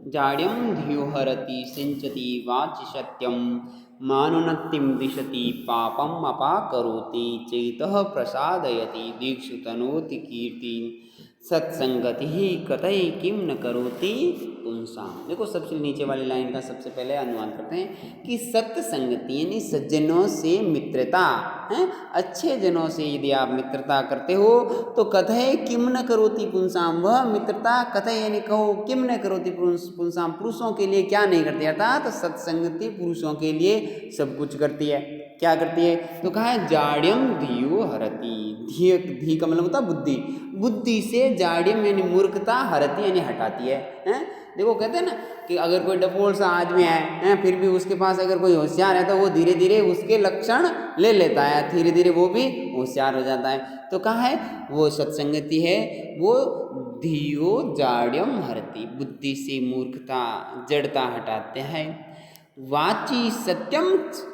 जाड्यं धियो हरति सिंचति वाचि सत्यं मानुन्नतिं दिशति पापम् अपाकरोति चेतः प्रसादयति दीक्षु तनोति कीर्तिं सत्संगति कतई किम न करोति पुंसाम। देखो सबसे नीचे वाली लाइन का सबसे पहले अनुवाद करते हैं कि सत्य संगति यानी सज्जनों से मित्रता है, अच्छे जनों से यदि आप मित्रता करते हो तो कथय किम न करोति पुंसाम, वह मित्रता कथय यानी कहो किम न करोति पुंसाम, पुरुषों के लिए क्या नहीं करती, अर्थात सत्संगति पुरुषों के लिए सब कुछ करती है। क्या करती है तो कहा है जाड्यम धियो हरति, धी का मतलब होता बुद्धि, बुद्धि से जाड्यम यानी मूर्खता हरति यानी हटाती है, हैं? देखो कहते हैं ना कि अगर कोई डफोल सा आदमी है फिर भी उसके पास अगर कोई होशियार है तो वो धीरे धीरे उसके लक्षण ले लेता है, धीरे धीरे वो भी होशियार हो जाता है। तो कहा है वो सत्संगति है वो धियो जाड्यम हरति, बुद्धि से मूर्खता जड़ता हटाते हैं। वाची सत्यम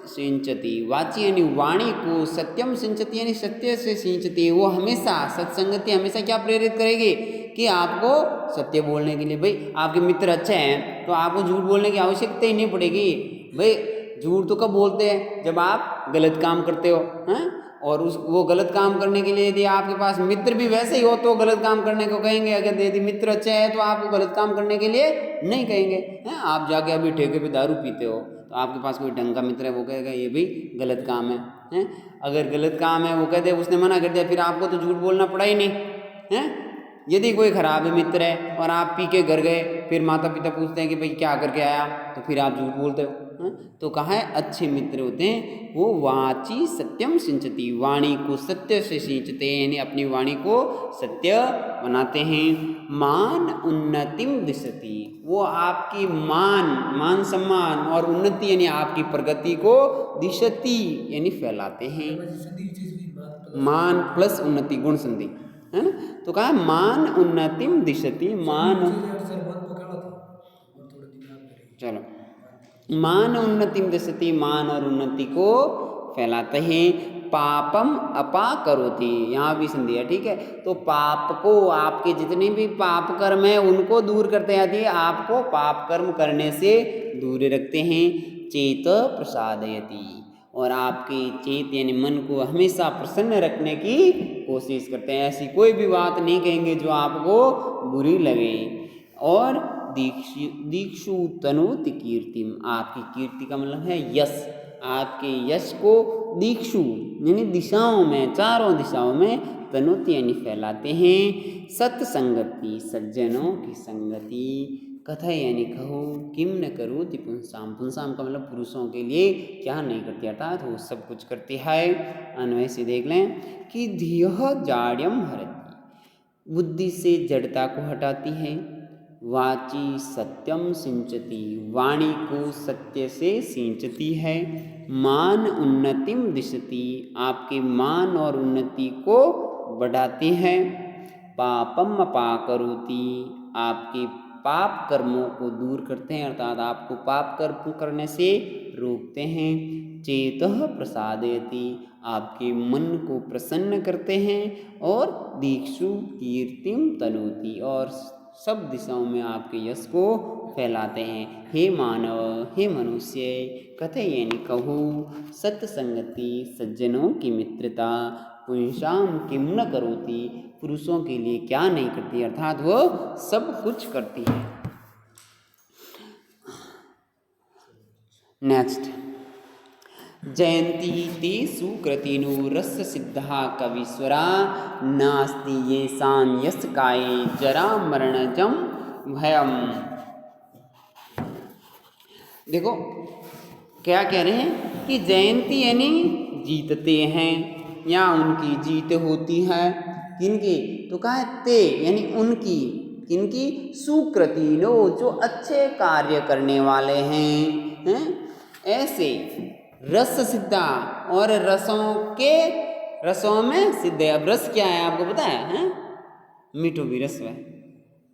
सिंचती, वाची यानी वाणी को सत्यम सिंचती यानी सत्य से सिंचती, वो हमेशा सत्संगति हमेशा क्या प्रेरित करेगी कि आपको सत्य बोलने के लिए। भाई आपके मित्र अच्छे हैं तो आपको झूठ बोलने की आवश्यकता ही नहीं पड़ेगी। भाई झूठ तो कब बोलते हैं जब आप गलत काम करते हो, हैं? और वो गलत काम करने के लिए यदि आपके पास मित्र भी वैसे ही हो तो गलत काम करने को कहेंगे, अगर यदि मित्र अच्छे हैं तो आपको गलत काम करने के लिए नहीं कहेंगे, हैं? आप जाके अभी ठेके पे दारू पीते हो तो आपके पास कोई ढंग का मित्र है वो कहेगा ये भी गलत काम है, हैं? अगर गलत काम है वो कहते उसने मना कर दिया फिर आपको तो झूठ बोलना पड़ा ही नहीं, हैं? यदि कोई खराब मित्र है और आप पी के घर गए फिर माता पिता पूछते हैं कि भाई क्या करके आया, तो फिर आप झूठ बोलते हो, हैं? तो कहा है अच्छे मित्र होते हैं वो वाची सत्यम सिंचती, वाणी को सत्य से सिंचते हैं यानी अपनी वाणी को सत्य बनाते हैं। मान उन्नतिम दिशती, वो आपकी मान सम्मान और उन्नति यानी आपकी प्रगति को दिशती यानी फैलाते हैं। मान प्लस उन्नति गुण संधि है ना, तो कहा मान उन्नतिम दिशती, मान चलो मान उन्नतिम दिशती, मान और उन्नति को फैलाते हैं। पापम अपा करोति, यहाँ भी संधि है, ठीक है। तो पाप को आपके जितने भी पाप कर्म है उनको दूर करते हैं, आपको पाप कर्म करने से दूर रखते हैं। चेत प्रसादयति, और आपके चेत यानी मन को हमेशा प्रसन्न रखने की कोशिश करते हैं, ऐसी कोई भी बात नहीं कहेंगे जो आपको बुरी लगे। और दीक्षु तनोति कीर्तिम, आपकी कीर्ति का मतलब है यश, आपके यश को दीक्षु यानी दिशाओं में, चारों दिशाओं में, तनोति यानी फैलाते हैं। सत्संगति, सज्जनों की संगति, कथा यानी कहो, किम न करोति पुंसाम, पुंसाम का मतलब पुरुषों के लिए क्या नहीं करती, अर्थात वो सब कुछ करती है। अन्वय से देख लें कि धियः जाड्यम हरति, बुद्धि से जड़ता को हटाती है। वाची सत्यम सिंचती, वाणी को सत्य से सिंचती है। मान उन्नतिम दिशती, आपके मान और उन्नति को बढ़ाती है। पापम अपाकरोति, आपके पाप कर्मों को दूर करते हैं, अर्थात आपको पाप कर्म करने से रोकते हैं। चेतः प्रसादयति, आपके मन को प्रसन्न करते हैं। और दीक्षु कीर्तिम तनोति, और सब दिशाओं में आपके यश को फैलाते हैं। हे मानव, हे मनुष्य, कथय यानी कहो, सत्संगति, सज्जनों की मित्रता, पुंसाम किम न करोति, पुरुषों के लिए क्या नहीं करती, अर्थात वो सब कुछ करती है। नेक्स्ट, जयंती ते सुकृतिनो रस सिद्धा कवीश्वरा, नास्ति येषां यस्य काये जरा मरणजं भयम। देखो क्या कह रहे हैं कि जयंती यानी जीतते हैं या उनकी जीत होती है, किनकी, तो कहा है ते यानी उनकी, किनकी, सुकृतिनो जो अच्छे कार्य करने वाले हैं, ऐसे रस सिद्धा, और रसों में सिद्ध है। अब रस क्या है आपको पता है? मीठो भी रस है,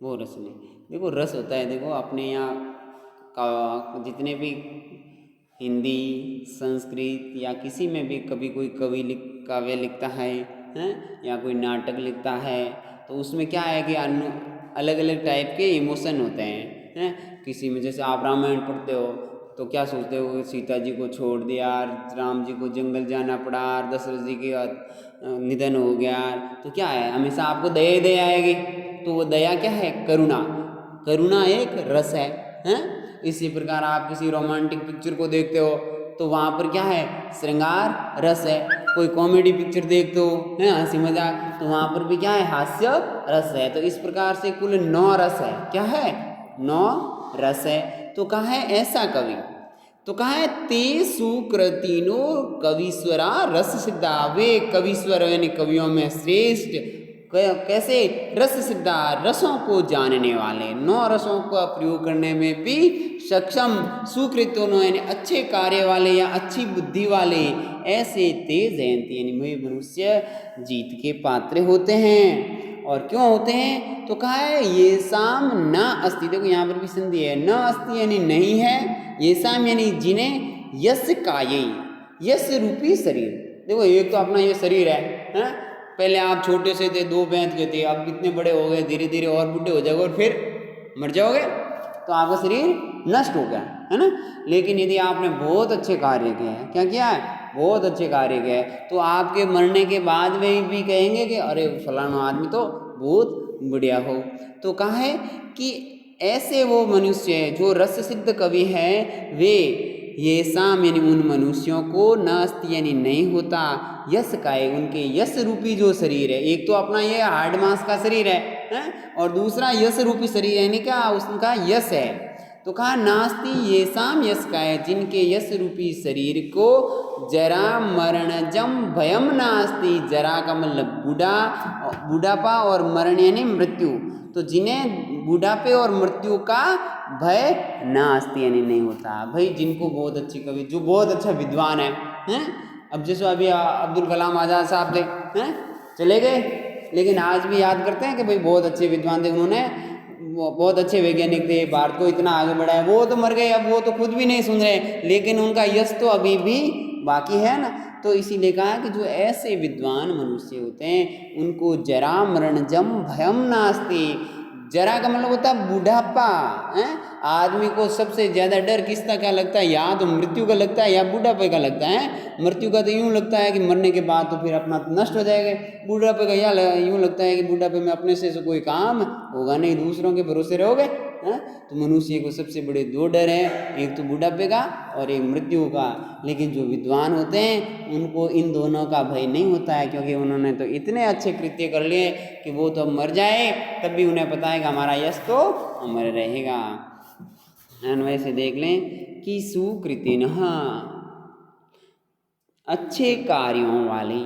वो रस नहीं। देखो रस होता है, देखो अपने यहाँ का जितने भी हिंदी, संस्कृत या किसी में भी कभी कोई काव्य लिखता है, या कोई नाटक लिखता है, तो उसमें क्या है कि अलग अलग टाइप के इमोशन होते हैं, हैं। किसी में जैसे आप रामायण पढ़ते हो तो क्या सोचते हो, सीता जी को छोड़ दिया, राम जी को जंगल जाना पड़ा, दशरथ जी के निधन हो गया, तो क्या है, हमेशा आपको दया ही दया आएगी। तो वो दया क्या है, करुणा। करुणा एक रस है, हैं? इसी प्रकार आप किसी रोमांटिक पिक्चर को देखते हो तो वहाँ पर क्या है, श्रृंगार रस है। कोई कॉमेडी पिक्चर देखते हो, है हंसी मजाक, तो वहाँ पर भी क्या है, हास्य रस है। तो इस प्रकार से कुल 9 रस है। क्या है, 9 रस है। तो कहा है ऐसा कवि, तो कहा है ते सुकृतिनो कवीश्वरा रस सिद्धा, वे कवीश्वर यानी कवियों में श्रेष्ठ, कैसे, रस सिद्धा, रसों को जानने वाले, 9 रसों का प्रयोग करने में भी सक्षम, सुकृतों यानी अच्छे कार्य वाले या अच्छी बुद्धि वाले, ऐसे तेज जयंती यानी वे मनुष्य जीत के पात्र होते हैं। और क्यों होते हैं, तो कहा है ये शाम न अस्ति, देखो यहाँ पर भी संधि है, न अस्ति यानी नहीं है, ये शाम यानी जिन्हें यश काये, यश रूपी शरीर। देखो एक तो अपना ये शरीर है? पहले आप छोटे से थे, 2 पैंत के थे, अब कितने बड़े हो गए, धीरे धीरे और बूढ़े हो जाओगे और फिर मर जाओगे, तो आपका शरीर नष्ट हो गया, है ना। लेकिन यदि आपने बहुत अच्छे कार्य किए हैं, क्या किया है, बहुत अच्छे कार्य किए हैं, तो आपके मरने के बाद वे भी कहेंगे कि अरे फलाना आदमी तो बहुत बढ़िया हो। तो कहा है कि ऐसे वो मनुष्य जो रस सिद्ध कवि है, वे ये शाम यानी उन मनुष्यों को नास्ति यानी नहीं होता, यश काय, उनके यश रूपी जो शरीर है, एक तो अपना ये हार्ड मांस का शरीर है? और दूसरा यश रूपी शरीर यानी क्या, उसका यश है। तो कहा नास्ति ये शाम यश काय, जिनके यश रूपी शरीर को जरा मरणजम भयम नास्ति, जरा का मतलब बुढ़ापा और मरण यानी मृत्यु, तो जिन्हें बुढ़ापे और मृत्यु का भय नास्ति यानी नहीं होता। भाई जिनको बहुत अच्छी कवि, जो बहुत अच्छा विद्वान है, हैं? अब जैसे अभी अब्दुल कलाम आज़ाद साहब थे, हैं? चले गए, लेकिन आज भी याद करते हैं कि भाई बहुत अच्छे विद्वान थे, उन्होंने बहुत अच्छे वैज्ञानिक थे, भारत को इतना आगे बढ़ाया। वो तो मर गए, अब वो तो खुद भी नहीं सुन रहे, लेकिन उनका यश तो अभी भी बाकी है ना। तो इसीलिए कहा कि जो ऐसे विद्वान मनुष्य होते हैं उनको जरा मरणजम भयम नास्ति, जरा का मतलब होता है बुढ़ापा, है? आदमी को सबसे ज़्यादा डर किसका क्या लगता है, या तो मृत्यु का लगता है या बुढ़ापे का लगता है। मृत्यु का तो यूँ लगता है कि मरने के बाद तो फिर अपना नष्ट हो जाएगा, बुढ़ापे का यूँ लगता है कि बुढ़ापे में अपने से कोई काम होगा नहीं, दूसरों के भरोसे रहोगे। तो मनुष्य को सबसे बड़े 2 डर हैं, एक तो बुढ़ापे का और एक मृत्यु का। लेकिन जो विद्वान होते हैं उनको इन दोनों का भय नहीं होता है, क्योंकि उन्होंने तो इतने अच्छे कृत्य कर लिए कि वो तो मर जाए तब भी उन्हें पता है कि हमारा यश तो अमर रहेगा। अन्वय से देख लें कि सुकृतिनः, अच्छे कार्यों वाले,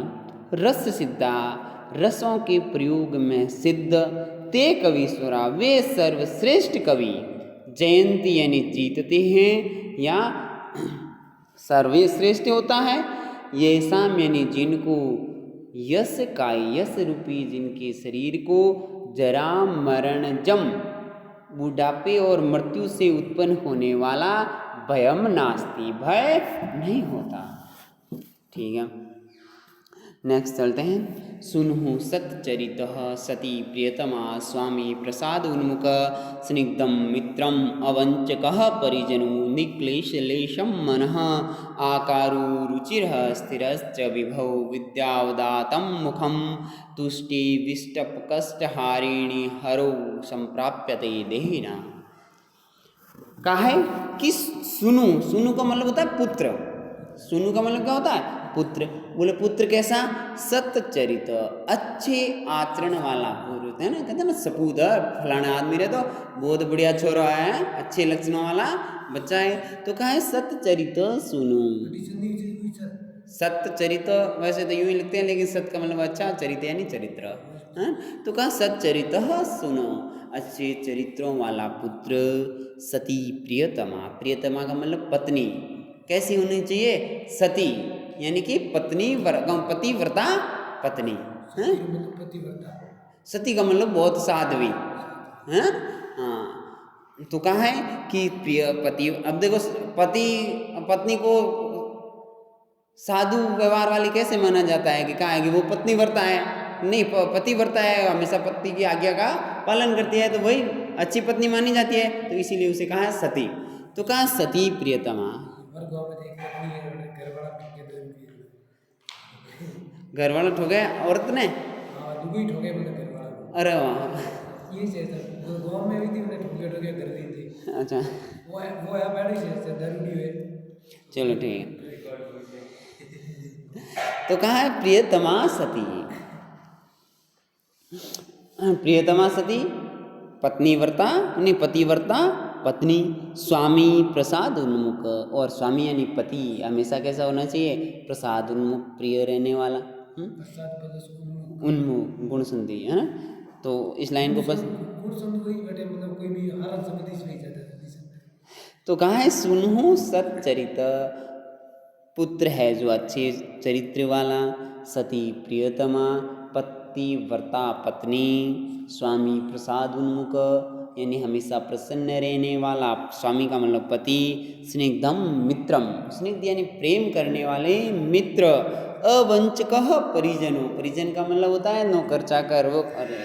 रस सिद्धा, रसों के प्रयोग में सिद्ध, ते कवीश्वरा, वे सर्वश्रेष्ठ कवि, जयंती यानी जीतते हैं या सर्वश्रेष्ठ होता है, ये शाम यानी जिनको यश का, यश रूपी जिनके शरीर को जरा मरण जम, बुढ़ापे और मृत्यु से उत्पन्न होने वाला भयम नास्ति, भय नहीं होता। ठीक है, नेक्स्ट चलते हैं। सुनहु सच्चरितः सती प्रियतमा, स्वामी प्रसाद उन्मुख, स्निग्धम मित्रम अवंचकः परिजनु, निक्लेशलेशम मनः, आकारु रुचिरः स्थिरश्च विभौ, विद्यावदातं मुखं, तुष्टि विष्टप कष्टहारिणी हरौ संप्राप्यते देहिना। कहा है कि सुनु, सुनु का मतलब होता है पुत्र, सुनु का मतलब क्या होता है, पुत्र। बोले पुत्र कैसा, सच्चरित, अच्छे आचरण वाला पुत्र है ना, कहते हैं ना सपूत, फलाना आदमी रहे तो बहुत बढ़िया छोरा है, अच्छे लक्षणों वाला बच्चा है। तो कहा है सच्चरित सुनु, सच्चरित वैसे तो यूं ही लिखते हैं, लेकिन सत्य का मतलब अच्छा, चरित यानी चरित्र, है। तो कहा सच्चरित सुनो, अच्छे चरित्रों वाला पुत्र, सती प्रियतमा, प्रियतमा का मतलब पत्नी, कैसी होनी चाहिए, सती यानी कि पतिव्रता पत्नी, है। सती का मतलब बहुत साध्वी, है। हाँ, तो कहा है कि प्रिय पति, अब देखो पत्नी को साधु व्यवहार वाली कैसे माना जाता है, कि कहा है कि वो पत्नी व्रता है, नहीं पतिव्रता है, हमेशा पति की आज्ञा का पालन करती है, तो वही अच्छी पत्नी मानी जाती है, तो इसीलिए उसे कहा है सती। तो कहा सती प्रियतमा। घर वाला ठोके औरत ने, अरे वाह, अच्छा चलो ठीक है। तो कहा है प्रियतमा सती। प्रियतमा सती पत्नी व्रता, नहीं पतिव्रता पत्नी, स्वामी प्रसाद उन्मुख, और स्वामी यानी पति हमेशा कैसा होना चाहिए, प्रसाद उन्मुख, प्रिय रहने वाला, उन्मुख गुण संधि है ना। तो इस लाइन को बस, तो कहा है सुनहु सच्चरित, पुत्र है जो अच्छे चरित्र वाला, सती प्रियतमा, पतिव्रता पत्नी, स्वामी प्रसाद उन्मुख यानी हमेशा प्रसन्न रहने वाला, स्वामी का मतलब पति, स्निग्धम मित्रम, स्निग्ध यानी प्रेम करने वाले मित्र, अवंचक परिजनों, परिजन का मतलब होता है नौकर चाकर, वो अरे